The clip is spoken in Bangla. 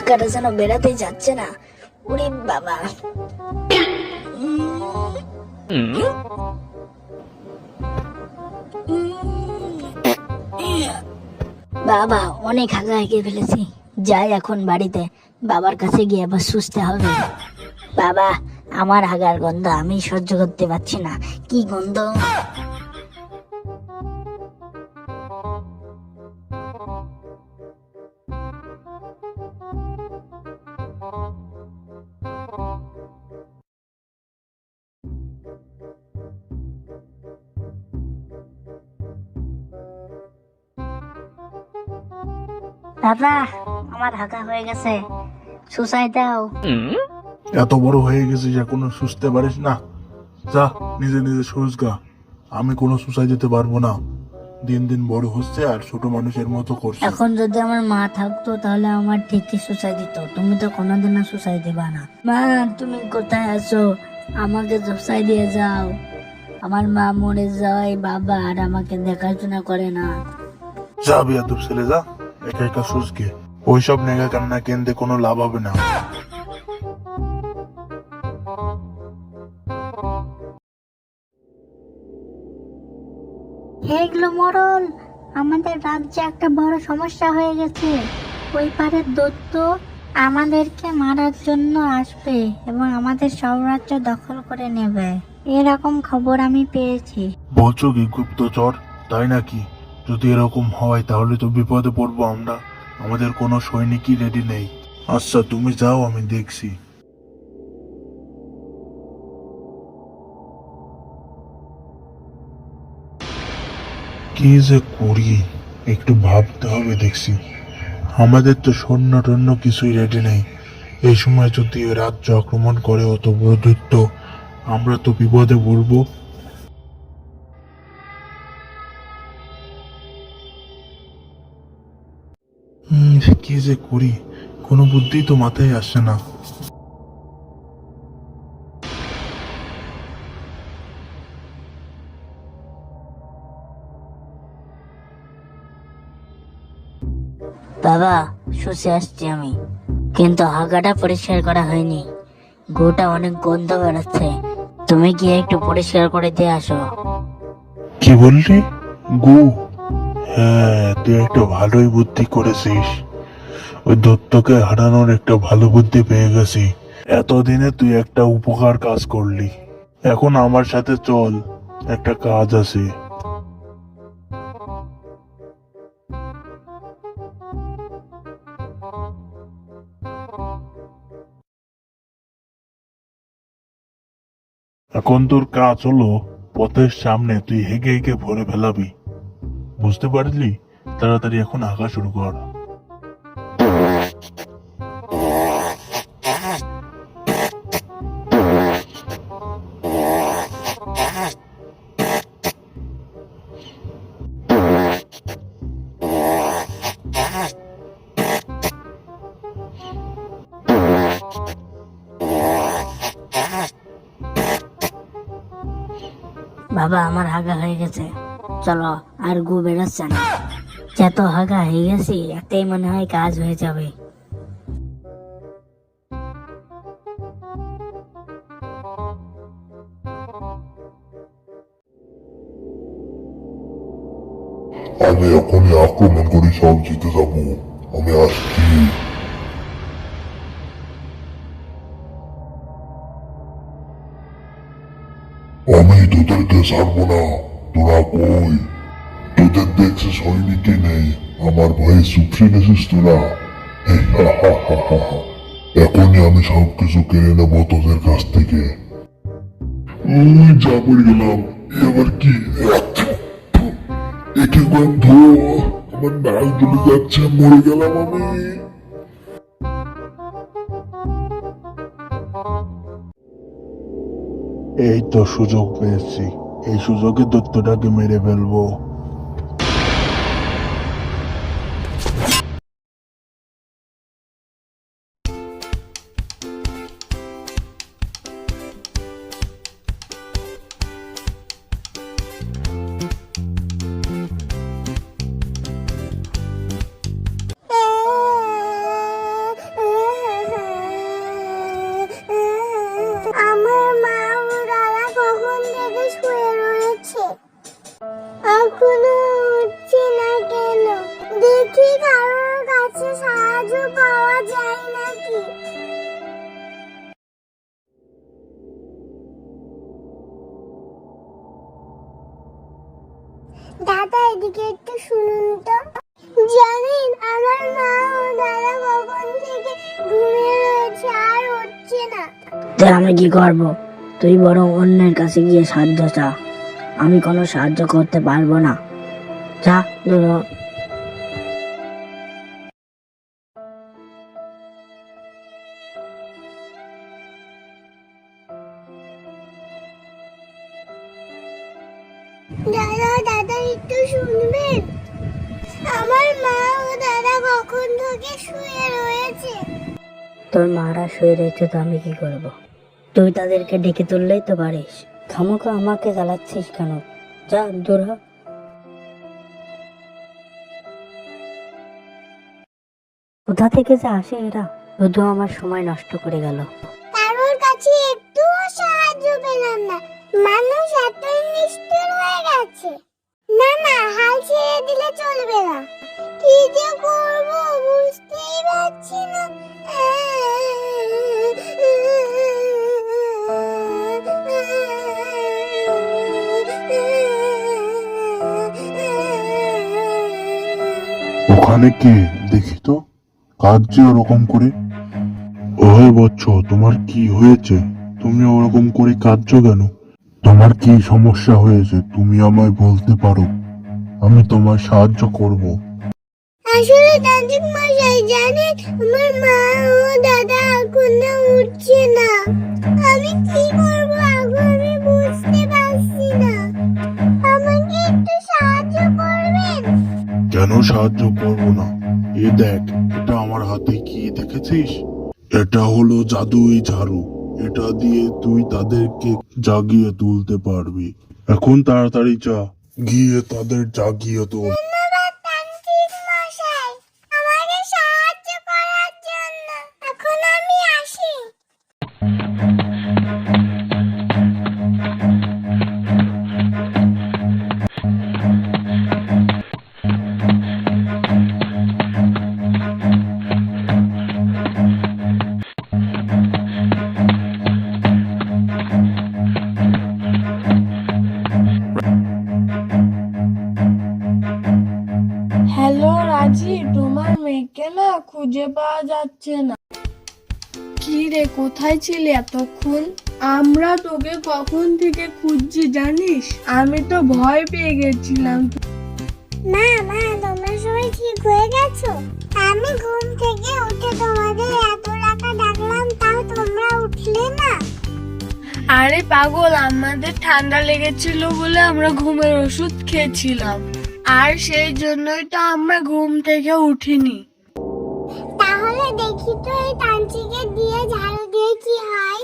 হাঁকাটা যেন বেড়াতেই যাচ্ছে না। ওরে বাবা, বাবা অনেক হাগা হেঁকে ফেলেছি। যাই এখন বাড়িতে, বাবার কাছে গিয়ে আবার সুস্থ হবে। বাবা, আমার হাগার গন্ধ আমি সহ্য করতে পারছি না। কি গন্ধ! দাদা, আমার হাগা হয়ে গেছে, সুসাই দাও। এত বড় হয়ে গেছিস এখনো সুস্থতে পারিস না? যা নিজে নিজে সুস গা। আমি কোনো সুসাই দিতে পারবো না। দিন দিন বড় হচ্ছে আর ছোট মানুষের মতো করছে। এখন যদি আমার মা থাকতো তাহলে আমার ঠিকই সুসাই দিত। তুমি তো কোনোদিনও সুসাই দিবা না। মা, তুমি কোথায় আছো? আমাকে সুসাই দিয়ে যাও। আমার মা মরে যায়, বাবা আর আমাকে দেখাশোনা করে না। যা বেয়াদব ছেলে, যা একা একা সুস গে। ওইসব নেগা কান্না কেন্দ্রে কোনো লাভ হবে না। এগুলো মরল, আমাদের রাজ্যে একটা বড় সমস্যা হয়ে গেছে। ওই পারের দৈত্য আমাদেরকে মারার জন্য আসবে এবং আমাদের সব রাজ্য দখল করে নেবে, এরকম খবর আমি পেয়েছি। বলছো কি গুপ্তচর? তাই নাকি? যদি এরকম হয় তাহলে তো বিপদে পড়বো আমরা। আমাদের কোনো সৈনিকই রেডি নেই। আচ্ছা তুমি যাও, আমি দেখছি। কি যে করি একটু ভাবতে হবে দেখছি। আমাদের তো সৈন্য টন্য কিছুই রেডি নেই। এই সময় যদি রাজ্য আক্রমণ করে অত বড় দৈত্য, আমরা তো বিপদে পড়বো। কি যে করি, কোনো বুদ্ধি তো মাথায় আসছে না। বাবা, শুষে আসছি আমি, কিন্তু হাগাটা পরিষ্কার করা হয়নি। গোটা অনেক গন্ধ বেরোচ্ছে। তুমি গিয়ে একটু পরিষ্কার করে দিয়ে আসো। কি বললি? গু? হ্যাঁ, তুই একটা ভালোই বুদ্ধি করেছিস। ওই দত্তকে হারানোর একটা ভালো বুদ্ধি পেয়ে গেছি। এতদিনে তুই একটা উপকার কাজ করলি। এখন আমার সাথে চল, একটা কাজ আছে। এখন তোর কাজ হলো পথের সামনে তুই হেগে হেগে ভরে ফেলাবি। বুঝতে পারলি? তাড়াতাড়ি এখন আঁকা শুরু কর। বাবা, আমার হাগা হয়ে গেছে, চলো। আর গু বেরোচ্ছে না। যত হাগা হয়ে গেছি এতেই মনে হয় কাজ হয়ে যাবে। আমি এখনই আক্রমণ করে সব জিতে যাবো। আমি আসছি। আমি তোদেরকে ছাড়বো না। তোরা কই? তোদের দেখছে সৈনিকই নেই, আমার ভয়ে চুপসে গেছিস তোরা। এখনই আমি সবকিছু কেড়ে নেবো তোদের কাছ থেকে। ওই যা পড়ে গেলাম। এবার কি? একে গন্ধ, আমার নাক জ্বলে যাচ্ছে, মরে গেলাম আমি। এই তো সুযোগ পেয়েছি, এই সুযোগে দত্তটাকে মেরে ফেলবো। আমাকে একটু শুনুন তো। জানেন আমার মা ও দাদা কখন থেকে ঘুমিয়ে রয়েছে, আর উঠছে না। তা আমি কি করব? তুই বরং অন্যের কাছে গিয়ে সাহায্য চা। আমি কোনো সাহায্য করতে পারবো না। যা দূর হ। দাদা দাদা একটু শুনবেন, আমার মা ও দাদা কখন থেকে শুয়ে রয়েছে। তোর মারা শুয়ে রয়েছে, তো আমি কি করব? তুই তাদেরকে ডেকে তুললেই তো পারিস। খামোকা আমাকে জ্বালাচ্ছিস কেন? যা দূর হ। কোথা থেকে যে আসে এরা, শুধু আমার সময় নষ্ট করে গেল। কারোর কাছে একটুও সাহায্য পেলাম না। মানুষ এতই নিষ্ঠুর হয়ে গেছে। না না, হাল ছেড়ে দিলে চলবে না। কি যে করব বুঝতেই পারছি না। ওখানে কে দেখি তো, কাজ যে ওরকম করে। ওহে বচ্চ, তোমার কি হয়েছে? তুমি ওরকম করে কাঁদছো কেন? তোমার কি সমস্যা হয়েছে তুমি আমায় বলতে পারো, আমি তোমায় সাহায্য করব। আসলে তান্ত্রিক মশাই, জানেন আমার মা ও দাদা এখনো উঠছে না। আমি কি করব এখন আমি বুঝতে পারছি না। আমাকে একটু সাহায্য করবেন? কেন সাহায্য করব না? এ দেখ, এটা আমার হাতে কি দেখেছিস? এটা হলো জাদুই ঝাড়ু। এটা দিয়ে তুই তাদেরকে জাগিয়ে তুলতে পারবি। এখন তাড়াতাড়ি যা, গিয়ে তাদের জাগিয়ে তোল। ধন্যবাদ তান্ত্রিক মশাই, আমাকে সাহায্য করার জন্য। এখন আমি আসি। হ্যালো রাজি, তোমার মেয়েকে না খুঁজে পাওয়া যাচ্ছে না। কি রে, কোথায় ছিলি এতক্ষণ? আমরা তোকে কখন থেকে খুঁজছি জানিস? আমি তো ভয় পেয়ে গেছিলাম। মা মা, তোমরা সবাই ঠিক হয়ে গেছো? আমি ঘুম থেকে উঠে তোমাদের এত টাকা ডাকলাম, তাও তোমরা উঠলে না। আরে পাগল, আমাদের ঠান্ডা লেগেছিল বলে আমরা ঘুমের ওষুধ খেয়েছিলাম, আর সেই জন্যই তো আমরা ঘুম থেকে উঠিনি। তাহলে দেখি তো এই তান্ত্রিকের দিয়ে ঝাড়ু দিয়ে কি হয়।